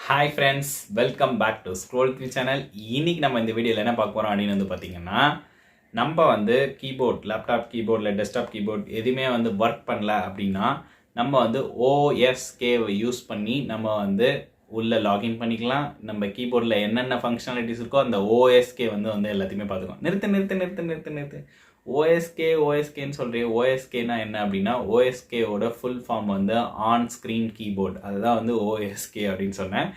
Hi friends, welcome back to scroll three channel. இன்னைக்கு நம்ம இந்த வீடியோவில் என்ன பார்க்க போகிறோம் அப்படின்னு வந்து பார்த்தீங்கன்னா, நம்ம வந்து கீபோர்ட், லேப்டாப் கீபோர்ட் இல்லை டெஸ்க்டாப் கீபோர்ட் எதுவுமே வந்து ஒர்க் பண்ணல அப்படின்னா நம்ம வந்து ஓஎஸ்கேவை யூஸ் பண்ணி நம்ம வந்து உள்ளே லாகின் பண்ணிக்கலாம். நம்ம கீபோர்டில் என்னென்ன ஃபங்க்ஷனாலிட்டிஸ் இருக்கோ அந்த ஓஎஸ்கே வந்து எல்லாத்தையுமே பார்த்துக்கலாம். நிறுத்து. ஓஎஸ்கேன்னு சொல்கிறேன். ஓஎஸ்கேனா என்ன அப்படின்னா, ஓஎஸ்கேவோட ஃபுல் ஃபார்ம் வந்து ஆன் ஸ்க்ரீன் கீபோர்ட். அதுதான் வந்து ஓஎஸ்கே அப்படின்னு சொன்னேன்.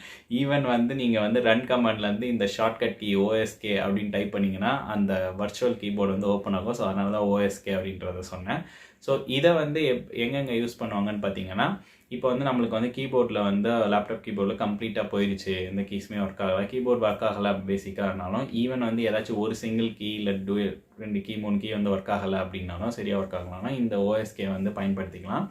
ஈவன் வந்து நீங்கள் வந்து ரன் கமாண்ட்லேருந்து இந்த ஷார்ட்கட் கீ ஓஎஸ்கே அப்படின்னு டைப் பண்ணிங்கன்னா அந்த வர்ச்சுவல் கீபோர்டு வந்து ஓப்பன் ஆகும். ஸோ அதனால தான் ஓஎஸ்கே அப்படின்றத சொன்னேன். ஸோ இதை வந்து எங்கெங்கே யூஸ் பண்ணுவாங்கன்னு பார்த்தீங்கன்னா, இப்போ வந்து நம்மளுக்கு வந்து கீபோர்டில் வந்து லேப்டாப் கீபோர்டில் கம்ப்ளீட்டாக போயிடுச்சு, எந்த கீஸுமே ஒர்க் ஆகலை, கீபோர்ட் ஒர்க் ஆகலை பேசிக்காகனாலும், ஈவன் வந்து ஏதாச்சும் ஒரு சிங்கிள் கீ இல்லை 2 கீ 3 கீ வந்து ஒர்க் ஆகலை அப்படின்னாலும், சரியாக ஒர்க் ஆகலாம்னா இந்த ஓஎஸ்கே வந்து பயன்படுத்திக்கலாம்.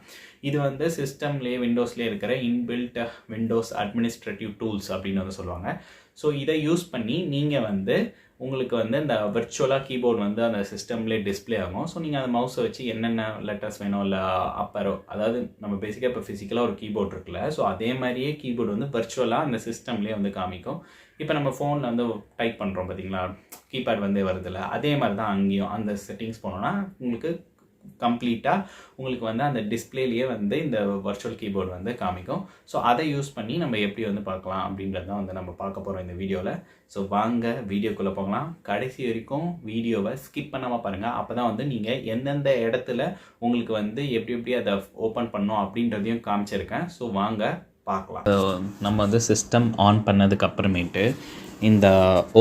இது வந்து சிஸ்டம்லேயே விண்டோஸ்லேயே இருக்கிற இன்பில்ட் விண்டோஸ் அட்மினிஸ்ட்ரேட்டிவ் டூல்ஸ் அப்படின்னு வந்து சொல்லுவாங்க. ஸோ இதை யூஸ் பண்ணி நீங்கள் வந்து உங்களுக்கு வந்து இந்த விர்ச்சுவலாக கீபோர்டு வந்து அந்த சிஸ்டம்லேயே டிஸ்பிளே ஆகும். ஸோ நீங்கள் அந்த மவுஸை வச்சு என்னென்ன லெட்டர்ஸ் வேணும் இல்லை அப்பரோ, அதாவது நம்ம பேசிக்காக இப்போ ஃபிசிக்கலாக ஒரு கீபோர்டு இருக்குல்ல, ஸோ அதே மாதிரியே கீபோர்டு வந்து விர்ச்சுவலாக அந்த சிஸ்டம்லேயே வந்து காமிக்கும். இப்போ நம்ம ஃபோனில் வந்து டைப் பண்ணுறோம் பார்த்தீங்களா, கீபேட் வந்து வருதில்ல, அதே மாதிரி தான் அங்கேயும் அந்த செட்டிங்ஸ் போனோன்னா உங்களுக்கு கம்ப்ளீட்டாக உங்களுக்கு வந்து அந்த டிஸ்பிளேலேயே வந்து இந்த வர்ச்சுவல் கீபோர்டு வந்து காமிக்கும். ஸோ அதை யூஸ் பண்ணி நம்ம எப்படி வந்து பார்க்கலாம் அப்படின்றது தான் வந்து நம்ம பார்க்க போகிறோம் இந்த வீடியோவில். ஸோ வாங்க வீடியோக்குள்ளே போகலாம். கடைசி வரைக்கும் வீடியோவை ஸ்கிப் பண்ணாமல் பாருங்கள். அப்போ தான் வந்து நீங்கள் எந்தெந்த இடத்துல உங்களுக்கு வந்து எப்படி அதை ஓப்பன் பண்ணணும் அப்படின்றதையும் காமிச்சிருக்கேன். ஸோ வாங்க பார்க்கலாம். நம்ம வந்து சிஸ்டம் ஆன் பண்ணதுக்கு அப்புறமேட்டு இந்த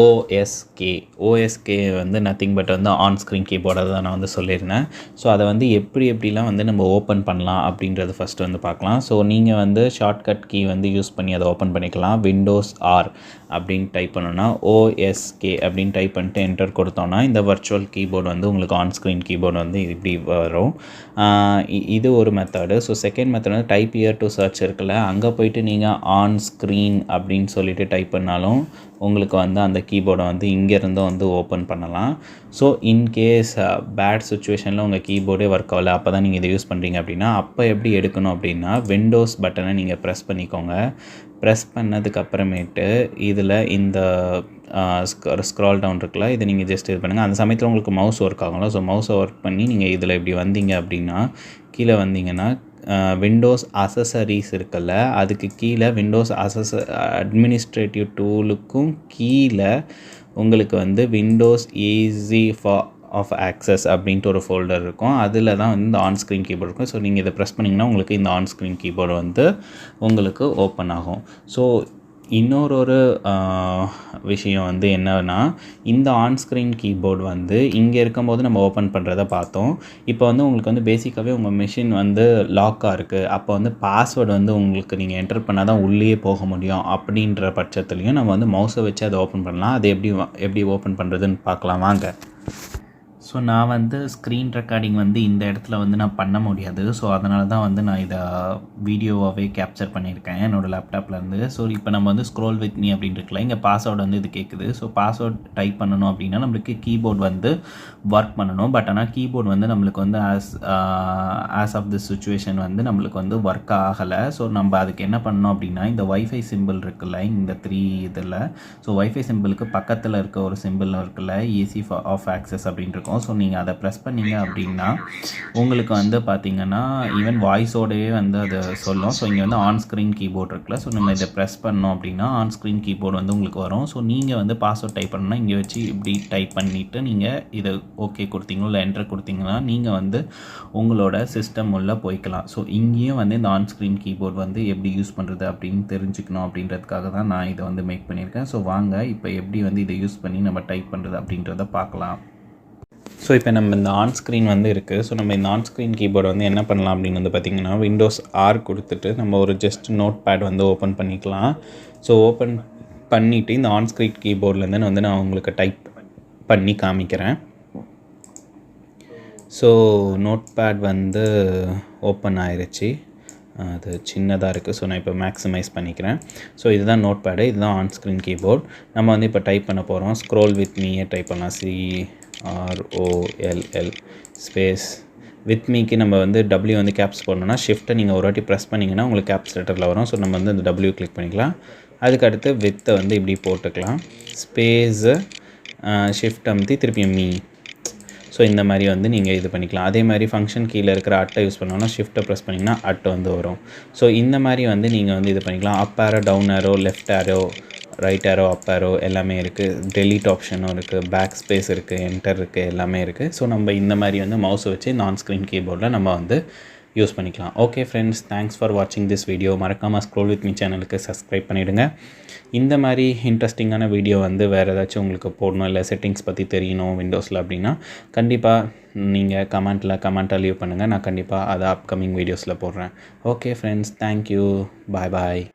ஓஎஸ்கே வந்து நத்திங் பட் வந்து ஆன் ஸ்க்ரீன் கீபோர்டை தான் நான் வந்து சொல்லியிருந்தேன். ஸோ அதை வந்து எப்படிலாம் வந்து நம்ம ஓப்பன் பண்ணலாம் அப்படின்றது ஃபஸ்ட்டு வந்து பார்க்கலாம். ஸோ நீங்கள் வந்து ஷார்ட்கட் கீ வந்து யூஸ் பண்ணி அதை ஓப்பன் பண்ணிக்கலாம். விண்டோஸ் ஆர் அப்படின்னு டைப் பண்ணோன்னா ஓஎஸ்கே அப்படின்னு டைப் பண்ணிட்டு என்டர் கொடுத்தோன்னா இந்த வர்ச்சுவல் கீபோர்டு வந்து உங்களுக்கு ஆன் ஸ்க்ரீன் கீபோர்டு வந்து இப்படி வரும். இது ஒரு மெத்தடு. ஸோ செகண்ட் மெத்தட் வந்து டைப் இயர் டு சர்ச் இருக்குல்ல, அங்கே போயிட்டு நீங்கள் ஆன் ஸ்க்ரீன் அப்படின்னு சொல்லிட்டு டைப் பண்ணாலும் உங்களுக்கு வந்து அந்த கீபோர்டை வந்து இங்கேருந்து வந்து ஓப்பன் பண்ணலாம். ஸோ இன்கேஸ் பேட் சுச்சுவேஷனில் உங்கள் கீபோர்டே ஒர்க் ஆகலை, அப்போ தான் நீங்கள் இதை யூஸ் பண்ணுறீங்க அப்படின்னா, அப்போ எப்படி எடுக்கணும் அப்படின்னா, விண்டோஸ் பட்டனை நீங்கள் ப்ரெஸ் பண்ணிக்கோங்க. ப்ரெஸ் பண்ணதுக்கு அப்புறமேட்டு இதில் இந்த ஸ்க்ரால் டவுன் இருக்குல்ல, இதை நீங்கள் ஜஸ்ட் இது பண்ணுங்கள். அந்த சமயத்தில் உங்களுக்கு மவுஸ் ஒர்க் ஆகும்ல, ஸோ மவுஸை ஒர்க் பண்ணி நீங்கள் இதில் இப்படி வந்தீங்க அப்படின்னா, கீழே வந்தீங்கன்னா விண்டோஸ் அசசரிஸ் இருக்குல்ல, அதுக்கு கீழே விண்டோஸ் அட்மினிஸ்ட்ரேட்டிவ் டூலுக்கும் கீழே உங்களுக்கு வந்து விண்டோஸ் ஈஸி ஆஃப் ஆக்சஸ் அப்படின்ட்டு ஒரு ஃபோல்டர் இருக்கும். அதில் தான் வந்து இந்த ஆன் ஸ்க்ரீன் கீபோர்டு இருக்கும். ஸோ நீங்கள் இதை ப்ரெஸ் பண்ணிங்கன்னா உங்களுக்கு இந்த ஆன் ஸ்க்ரீன் கீபோர்டு வந்து உங்களுக்கு ஓப்பன் ஆகும். ஸோ இன்னொரு விஷயம் வந்து என்னன்னா, இந்த ஆன் ஸ்க்ரீன் கீபோர்டு வந்து இங்கே இருக்கும்போது நம்ம ஓப்பன் பண்ணுறத பார்த்தோம். இப்போ வந்து உங்களுக்கு வந்து பேசிக்காகவே உங்கள் மிஷின் வந்து லாக்காக இருக்குது, அப்போ வந்து பாஸ்வேர்டு வந்து உங்களுக்கு நீங்கள் என்டர் பண்ணால் தான் உள்ளே போக முடியும். அப்படின்ற பட்சத்துலையும் நம்ம வந்து மவுஸை வச்சு அதை ஓப்பன் பண்ணலாம். அது எப்படி ஓப்பன் பண்ணுறதுன்னு பார்க்கலாம் வாங்க. ஸோ நான் வந்து ஸ்க்ரீன் ரெக்கார்டிங் வந்து இந்த இடத்துல வந்து நான் பண்ண முடியாது. ஸோ அதனால தான் வந்து நான் இதை வீடியோவாகவே கேப்சர் பண்ணியிருக்கேன் என்னோடய லேப்டாப்லேருந்து. ஸோ இப்போ நம்ம வந்து ஸ்க்ரோல் வித் மீ அப்படின்னு இருக்குல்ல, இங்கே பாஸ்வேர்டு வந்து இது கேட்குது. ஸோ பாஸ்வேர்ட் டைப் பண்ணணும் அப்படின்னா நம்மளுக்கு கீபோர்டு வந்து ஒர்க் பண்ணணும். பட் ஆனால் கீபோர்டு வந்து நம்மளுக்கு வந்து ஆஸ் ஆஃப் தி சுச்சுவேஷன் வந்து நம்மளுக்கு வந்து ஒர்க் ஆகலை. ஸோ நம்ம அதுக்கு என்ன பண்ணணும் அப்படின்னா, இந்த வைஃபை சிம்பிள் இருக்குல்ல, இந்த 3 இதில், ஸோ வைஃபை சிம்பிளுக்கு பக்கத்தில் இருக்க ஒரு சிம்பிள் இருக்குல்ல, ஈஸி ஆஃப் ஆக்சஸ் அப்படின்னு இருக்கும். ஸோ நீங்கள் அதை ப்ரெஸ் பண்ணிங்க அப்படின்னா உங்களுக்கு வந்து பார்த்திங்கன்னா ஈவன் வாய்ஸோடையே வந்து அதை சொல்லும். ஸோ இங்கே வந்து ஆன் ஸ்க்ரீன் கீபோர்டு இருக்குல்ல, ஸோ நம்ம இதை ப்ரெஸ் பண்ணோம் அப்படின்னா ஆன் ஸ்க்ரீன் கீபோர்டு வந்து உங்களுக்கு வரும். ஸோ நீங்கள் வந்து பாஸ்வேர்ட் டைப் பண்ணணும்னா இங்கே வச்சு இப்படி டைப் பண்ணிவிட்டு நீங்கள் இதை ஓகே கொடுத்தீங்களோ இல்லை என்டர் கொடுத்தீங்கன்னா நீங்கள் வந்து உங்களோட சிஸ்டம் உள்ள போய்க்கலாம். ஸோ இங்கேயும் வந்து இந்த ஆன் ஸ்க்ரீன் கீபோர்டு வந்து எப்படி யூஸ் பண்ணுறது அப்படின்னு தெரிஞ்சுக்கணும் அப்படின்றதுக்காக தான் நான் இதை வந்து மேக் பண்ணியிருக்கேன். ஸோ வாங்க இப்போ எப்படி வந்து இதை யூஸ் பண்ணி நம்ம டைப் பண்ணுறது அப்படின்றத பார்க்கலாம். ஸோ இப்போ நம்ம இந்த ஆன் ஸ்க்ரீன் வந்து இருக்குது. ஸோ நம்ம இந்த ஆன் ஸ்க்ரீன் கீபோர்டு வந்து என்ன பண்ணலாம் அப்படின்னு வந்து பார்த்திங்கன்னா, விண்டோஸ் ஆர் கொடுத்துட்டு நம்ம ஒரு ஜஸ்ட் நோட் பேட் வந்து ஓப்பன் பண்ணிக்கலாம். ஸோ ஓப்பன் பண்ணிவிட்டு இந்த ஆன் ஸ்க்ரீன் கீபோர்ட்லேருந்து வந்து நான் உங்களுக்கு டைப் பண்ணி காமிக்கிறேன். ஸோ நோட் பேட் வந்து ஓப்பன் ஆயிடுச்சு, அது சின்னதாக இருக்குது. ஸோ நான் இப்போ மேக்ஸிமைஸ் பண்ணிக்கிறேன். ஸோ இதுதான் நோட் பேடு, இதுதான் ஆன் ஸ்க்ரீன் கீபோர்ட். நம்ம வந்து இப்போ டைப் பண்ண போகிறோம். ஸ்க்ரோல் வித் மீயே டைப் பண்ணலாம். CROLL ஸ்பேஸ் வித் மீக்கு நம்ம வந்து W வந்து கேப்ஸ் போடணும்னா ஷிஃப்ட்டை நீங்கள் ஒரு வாட்டி ப்ரெஸ் பண்ணிங்கன்னா உங்களுக்கு கேப்ஸ் லெட்டரில் வரும். ஸோ நம்ம வந்து அந்த W கிளிக் பண்ணிக்கலாம். அதுக்கடுத்து வித்தை வந்து இப்படி போட்டுக்கலாம். ஸ்பேஸு ஷிஃப்ட் அமுத்தி திருப்பியும் மீ. ஸோ இந்த மாதிரி வந்து நீங்கள் இது பண்ணிக்கலாம். அதே மாதிரி ஃபங்க்ஷன் கீழே இருக்கிற அட்டை யூஸ் பண்ணோன்னா ஷிஃப்ட்டை ப்ரெஸ் பண்ணிங்கன்னா அட் வந்து வரும். ஸோ இந்த மாதிரி வந்து நீங்கள் வந்து இது பண்ணிக்கலாம். Up arrow, down arrow, left arrow, right arrow, up arrow எல்லாமே இருக்குது. டெலீட் ஆப்ஷனும் இருக்குது, பேக் ஸ்பேஸ் இருக்குது, என்டர் இருக்குது, எல்லாமே இருக்குது. ஸோ நம்ம இந்த மாதிரி வந்து மவுஸை வச்சு நான் ஸ்க்ரீன் கீபோர்டில் நம்ம வந்து யூஸ் பண்ணிக்கலாம். ஓகே ஃப்ரெண்ட்ஸ், தேங்க்ஸ் ஃபார் வாட்சிங் திஸ் வீடியோ. மறக்காமல் ஸ்க்ரோல் வித் மீ சேனலுக்கு சப்ஸ்கிரைப் பண்ணிவிடுங்க. இந்த மாதிரி இன்ட்ரெஸ்டிங்கான வீடியோ வந்து வேறு ஏதாச்சும் உங்களுக்கு போடணும், இல்லை செட்டிங்ஸ் பற்றி தெரியணும் விண்டோஸில் அப்படின்னா கண்டிப்பாக நீங்கள் கமெண்ட்டாக லீவ் பண்ணுங்கள். நான் கண்டிப்பாக அதை அப்கமிங் வீடியோஸில் போடுறேன். Okay friends, thank you. பாய் பாய்.